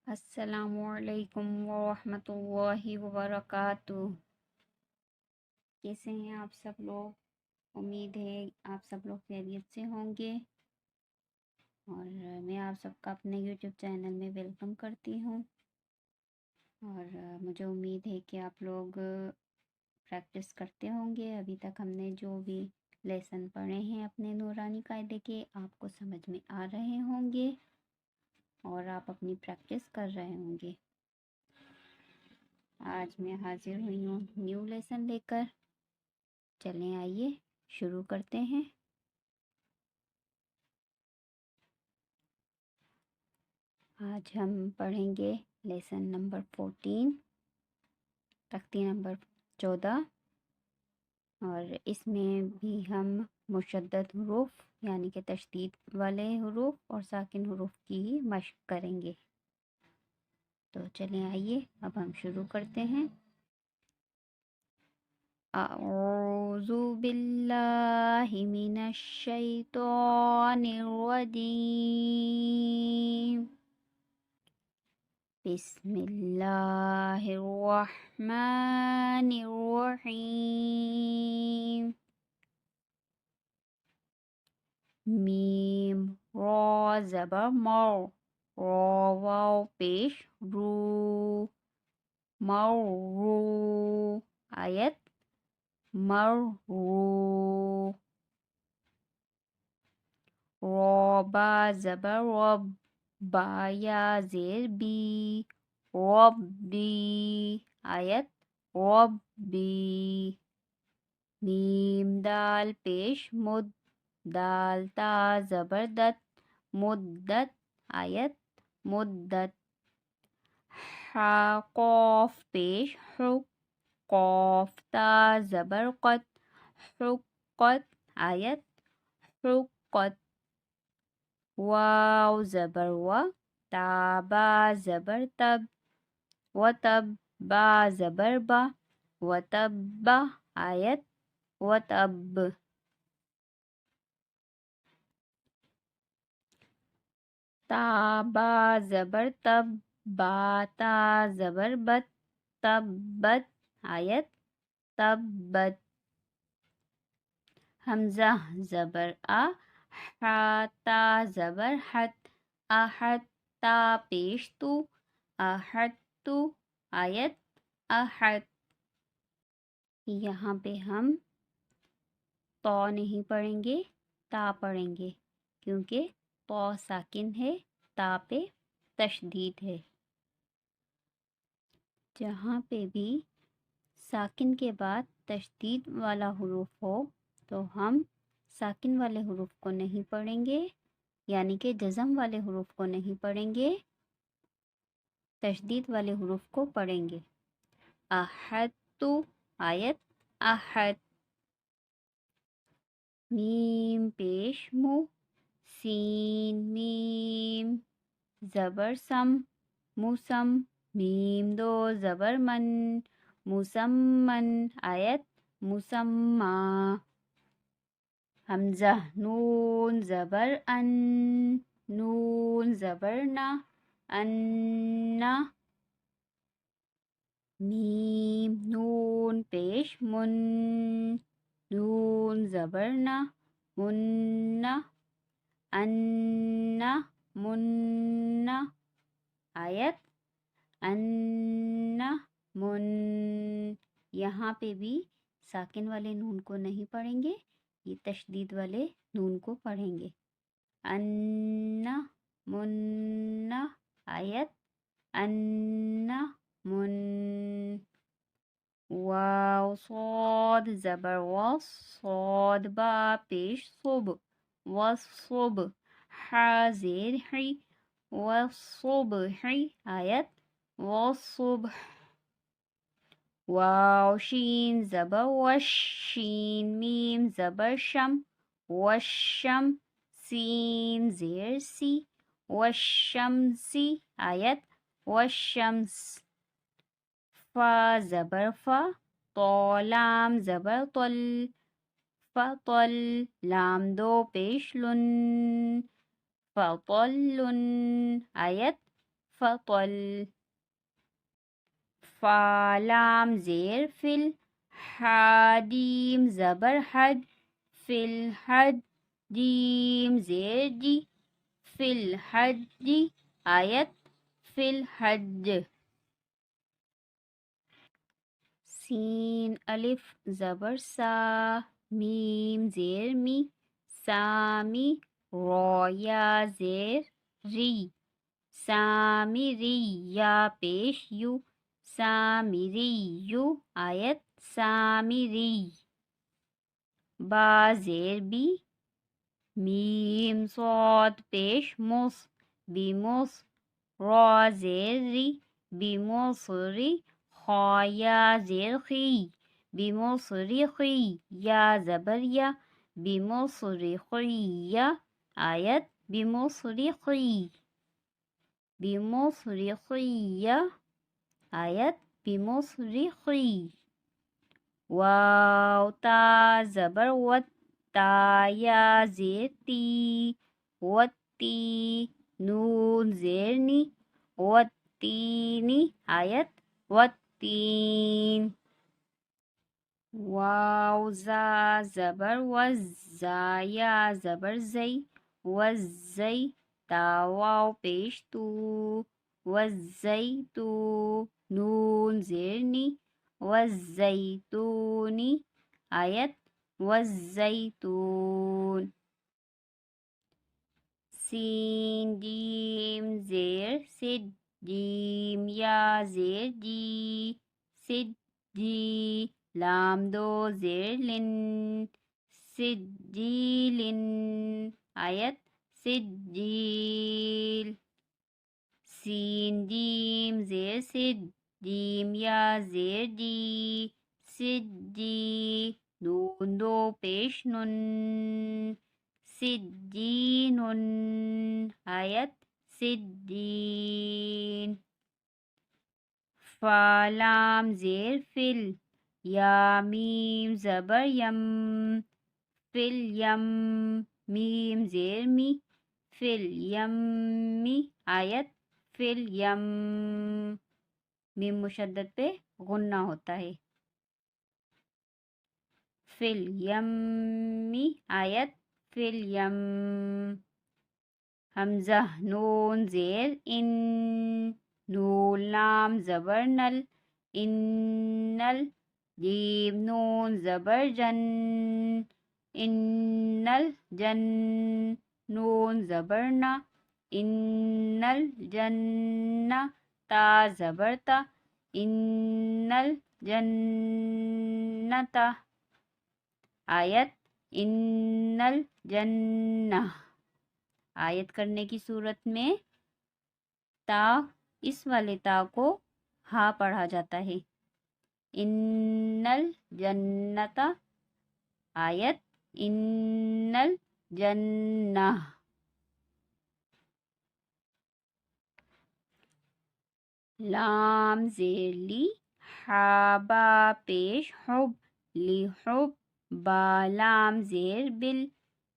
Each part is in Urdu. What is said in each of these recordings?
السلام علیکم ورحمۃ اللہ وبرکاتہ۔ کیسے ہیں آپ سب لوگ؟ امید ہے آپ سب لوگ خیریت سے ہوں گے، اور میں آپ سب کا اپنے یوٹیوب چینل میں ویلکم کرتی ہوں، اور مجھے امید ہے کہ آپ لوگ پریکٹس کرتے ہوں گے۔ ابھی تک ہم نے جو بھی لیسن پڑھے ہیں اپنے نورانی قاعدے کے، آپ کو سمجھ میں آ رہے ہوں گے اور آپ اپنی پریکٹس کر رہے ہوں گے۔ آج میں حاضر ہوئی ہوں نیو لیسن لے کر۔ چلیں آئیے شروع کرتے ہیں۔ آج ہم پڑھیں گے لیسن نمبر 14، تختی نمبر 14، اور اس میں بھی ہم مشدد حروف یعنی کہ تشدید والے حروف اور ساکن حروف کی ہی مشق کریں گے۔ تو چلیں آئیے اب ہم شروع کرتے ہیں۔ اعوذ باللہ من الشیطان الرجیم، بسم اللہ الرحمن الرحیم۔ میم را زبر مر، را واو پیش رو، مرو، آیت مرو۔ را با زبر رب، با یا زیر بی، ربی، آیت ربی۔ میم دال پیش مد، دال تا زبر دت، مدت، آیت مدت۔ حا قاف پیش حو، قاف تا زبر قد، حقت، آیت حقت۔ واو زبر و، تا با زبر تب، و تب، با زبر با، و تب، آیت و تب۔ تا با زبر تب، با تا زبر بت، تبت، آیت تبت۔ حمزہ زبر آ، حا تا زبر حت، احت، تا پیش تو، احت تو، آیت احت۔ یہاں پہ ہم تو نہیں پڑھیں گے، تا پڑھیں گے، کیونکہ تو ساکن ہے، تا پہ تشدید ہے۔ جہاں پہ بھی ساکن کے بعد تشدید والا حروف ہو تو ہم ساکن والے حروف کو نہیں پڑھیں گے، یعنی کہ جزم والے حروف کو نہیں پڑھیں گے، تشدید والے حروف کو پڑھیں گے۔ احد تو، آیت احد۔ میم پیش مو، سین میم زبر سم، موسم، میم دو زبر من، مسمن، آیت مسمع۔ حمزہ نون زبر ان، نون زبر نا، انا۔ میم نون پیش من، نون زبر نا، منا، انا، منا، آیت انا من۔ یہاں پہ بھی ساکن والے نون کو نہیں پڑھیں گے، یہ تشدید والے نون کو پڑھیں گے۔ انا منا، آیت انا من۔ واو صاد زبر وص، صاد با پیش صب، والصب، حا زیر حی، والصبح، آیت والصبح۔ واو شین زبر وش، شین میم زبر شم، والشم، سین زیر سی، والشمسی، آیت والشمس۔ فا زبر فا، تو لام زبر طل، فطل، لام دو پیش لن، فطل، آیت فطل. فلام زیر فل. حادیم زبر حد. فل حد. جیم زیر جی. فل حج. آیت فل حج. سین الف زبر سا. میم زیر می. سامی. رویا زیر ری. سامری یا پیش یو. Samiri you. آیت سامری. با زیر بی. میم صاد پیش مص. بیمص. را زیر ری. بیمصری. خایا زیر خی. بیمصری خی. یا زبر یا. بیمصری خی یا. آیت بیمصری خی. بیمصری خی یا. آیت بیمصری خی. واو تا زبر ود. تا یا زیر تی. وتی. نون زیر نی. وتینی. آیت وتین. واو زا زبر وز. زایا زبر زی. وزی. تا واو پیش تو. وزی تو. نون زیر نی. والزیتونی. آیت والزیتون. سین جیم زیر سد. جیم یا زیر جی. سد جی. لام دو زیر لن. سد جی لن. آیت سد جیل. سین جیم زیر سد. جیم یا زیر جی. سد جی. نون دو پیش نن. سجین. آیت سجین. فلام زیر فل. یا میم زبر یم. فل یم. میم زیر می. فل یم می. آیت فل یم. میم مشدد پہ غنہ ہوتا ہے. فل یم می. آیت فل یم. حمزہ نون زیر ان. نون لام زبر نل. انل. جیم نون زبر جن. انل جن. نون زبر نا. انل جنہ. تا زبر تا. انل جنتا. آیت انل جنہ. آیت کرنے کی صورت میں تا اس والے تا کو ہا پڑھا جاتا ہے. انل جنتا. آیت انل جنہ. لام زیر لی. حابا پیش حب. لی حب. با لام زیر بل.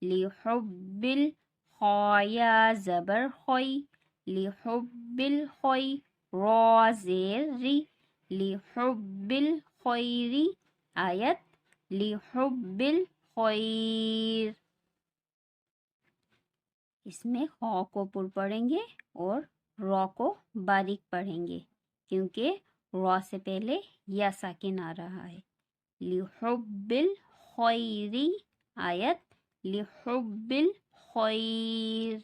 لی حب بل. خایا زبر خوی. لی حب بل خوی. را زیر ری. لی حب بل خویری. آیت لی حب بل خویر. اس میں خا کو پر پڑھیں گے اور را کو باریک پڑھیں گے کیونکہ را سے پہلے یا ساکن آ رہا ہے. لحب الخیری. آیت لحب الخیر.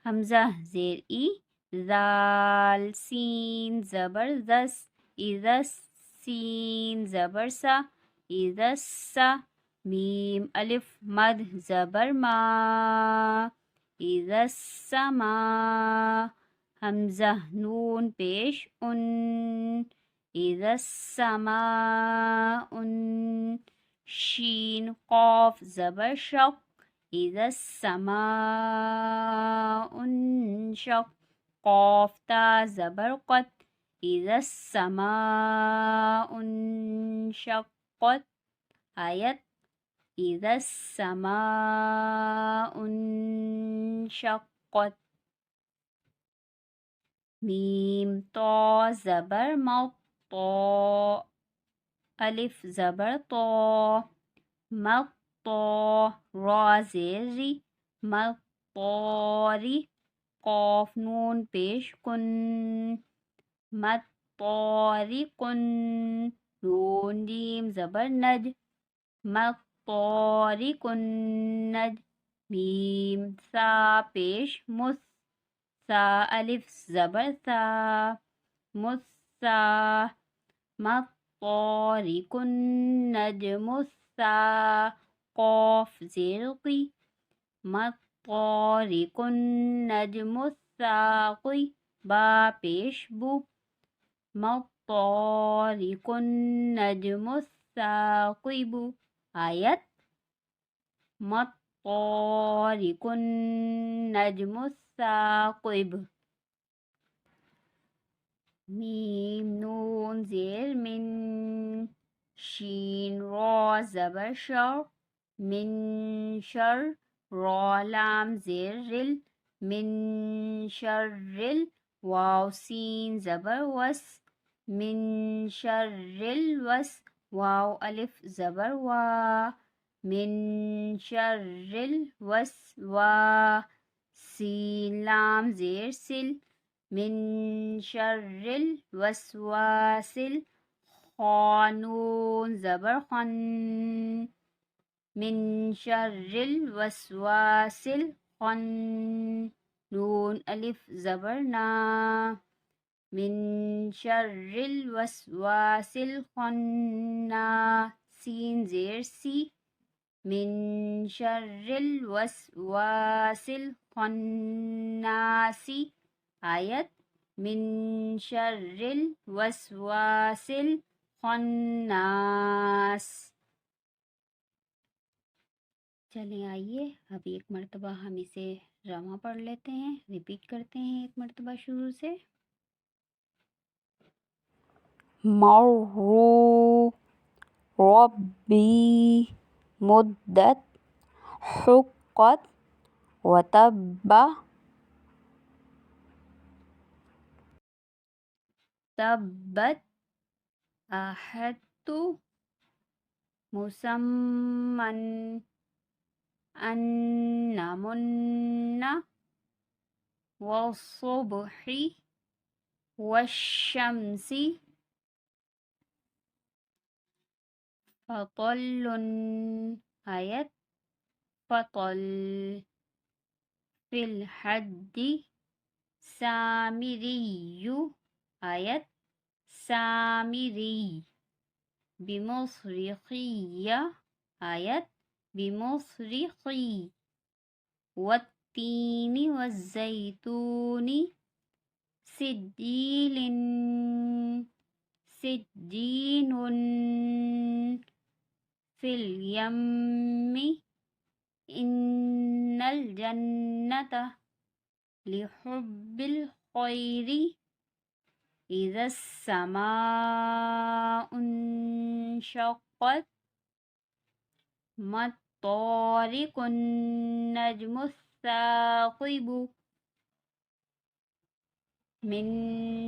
حمزہ زیر ای. زال سین زبر زس. ازس. سین زبر سا. ازسا. میم الف مد زبر ما. ازسما. حمزہ نون پیش ان. ازسماء. شین قاف زبر شق. ازسماء انشق. قاف تا زبر قط. ازسماء انشقت. آیت اذا السماء انشقت. میم طا زبر مطا، الف زبر طا، مطا، را زیر ری، مطاری، قاف نون پیش کن، مطارق، نون جیم زبر نج، مطارق النج، میم سا پیش مس، سا الف زبر سا، مسا، مطارق النجم السا، قاف زیر قی، مطارق النجم الساقی، با پیش بو، مطارق النجم الثاقب. آیت مطارق النجم الثاقب. میم نون زیر من، شین را زبر شر، من شر، را لام زیر رل، من شر رل، واو سین زبر وس، من شر الوس، واو الف زبر وا، من شر الوسوا، سین لام زیر سل، من شر الوسواس، خانون زبر خن، من شر الوسواس الخن، نون الف زبر نا، من شر الوسواس الخناس، سین زیر سی، من شر الوسواس الخناس. آیت من شر الوسواس الخناس. چلیں آئیے اب ایک مرتبہ ہم اسے ڈرامہ پڑھ لیتے ہیں، ریپیٹ کرتے ہیں ایک مرتبہ شروع سے. مروا، ربی، مدت، حقت، وتب، تبت، أحدت، مسمن، أن، من، والصبح، والشمس، فطل. آیت فطل، في الحد، سامري. آیت سامري، بمصرخية. آیت بمصرخي، والتين والزيتون، سجيل، سجين، في اليم، إن الجنة، لحب الخير، إذا السماء انشقت، ما الطارق النجم الثاقب، من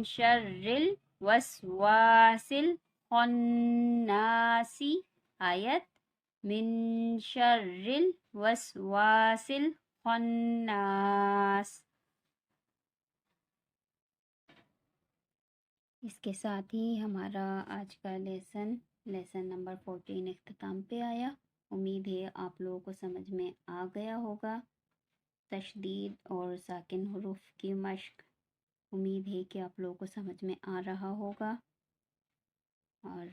شر الوسواس الخناس. آیت من شر الوسواس الخناس. اس کے ساتھ ہی ہمارا آج کا لیسن نمبر 14 اختتام پہ آیا. امید ہے آپ لوگوں کو سمجھ میں آ گیا ہوگا. تشدید اور ساکن حروف کی مشق، امید ہے کہ آپ لوگوں کو سمجھ میں آ رہا ہوگا. اور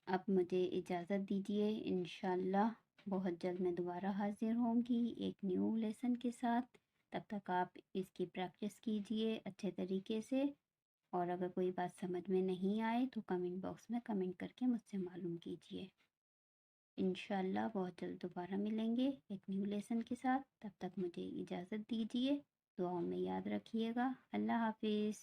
اب مجھے اجازت دیجیے، انشاءاللہ بہت جلد میں دوبارہ حاضر ہوں گی ایک نیو لیسن کے ساتھ. تب تک آپ اس کی پریکٹس کیجیے اچھے طریقے سے، اور اگر کوئی بات سمجھ میں نہیں آئے تو کمنٹ باکس میں کمنٹ کر کے مجھ سے معلوم کیجیے. انشاءاللہ بہت جلد دوبارہ ملیں گے ایک نیو لیسن کے ساتھ. تب تک مجھے اجازت دیجیے، دعاؤں میں یاد رکھیے گا. اللہ حافظ.